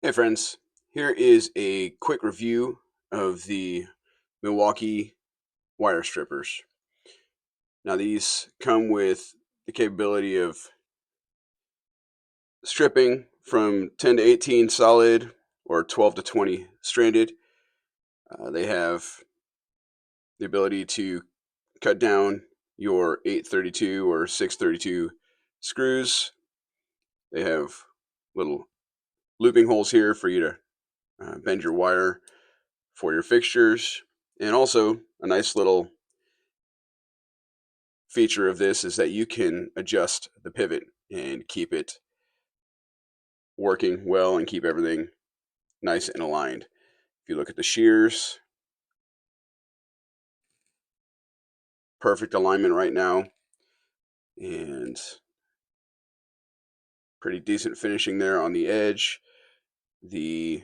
Hey friends, here is a quick review of the Milwaukee wire strippers. Now these come with the capability of stripping from 10 to 18 solid or 12 to 20 stranded. They have the ability to cut down your 832 or 632 screws. They have little looping holes here for you to bend your wire for your fixtures, and also a nice little feature of this is that you can adjust the pivot and keep it working well and keep everything nice and aligned. If you look at the shears, perfect alignment right now, and pretty decent finishing there on the edge. The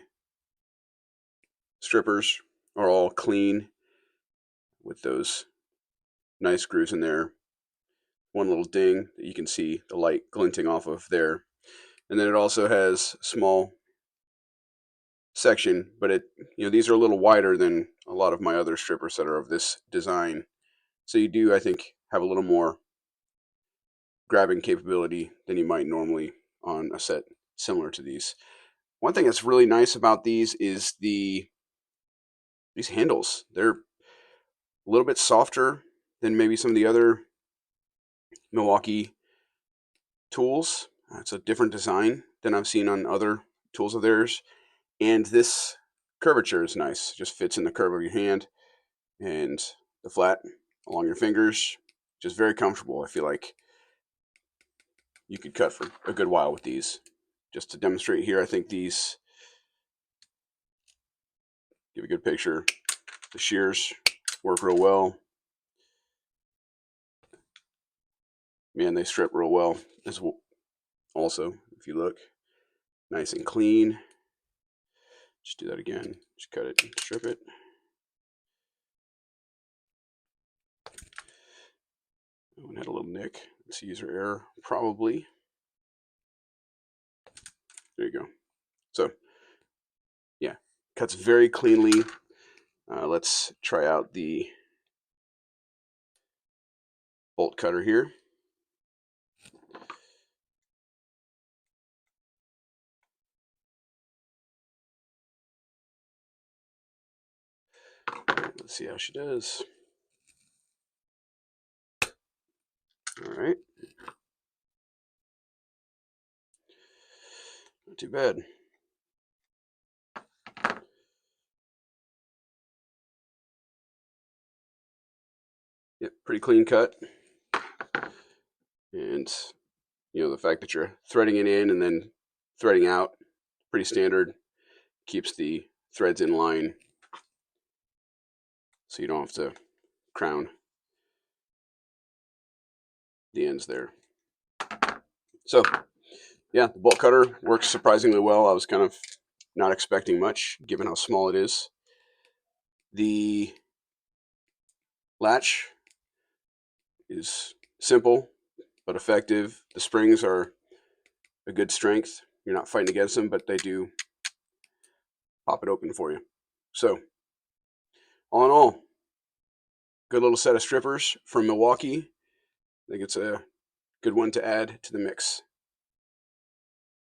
strippers are all clean with those nice grooves in there. One little ding that you can see the light glinting off of there. And then it also has small section, but these are a little wider than a lot of my other strippers that are of this design. So you do, I think, have a little more grabbing capability than you might normally on a set similar to these. One thing that's really nice about these is these handles. They're a little bit softer than maybe some of the other Milwaukee tools. It's a different design than I've seen on other tools of theirs. And this curvature is nice. It just fits in the curve of your hand and the flat along your fingers. Just very comfortable. I feel like you could cut for a good while with these. Just to demonstrate here, I think these give a good picture. The shears work real well. Man, they strip real well as well. Also, if you look, nice and clean. Just do that again. Just cut it and strip it. That one had a little nick. It's user error, probably. There you go. So, yeah, cuts very cleanly. Let's try out the bolt cutter here. Let's see how she does. All right. Not too bad. Yep, pretty clean cut. And, the fact that you're threading it in and then threading out, pretty standard. Keeps the threads in line so you don't have to crown the ends there. So, yeah, the bolt cutter works surprisingly well. I was kind of not expecting much given how small it is. The latch is simple but effective. The springs are a good strength. You're not fighting against them, but they do pop it open for you. So, all in all, good little set of strippers from Milwaukee. I think it's a good one to add to the mix.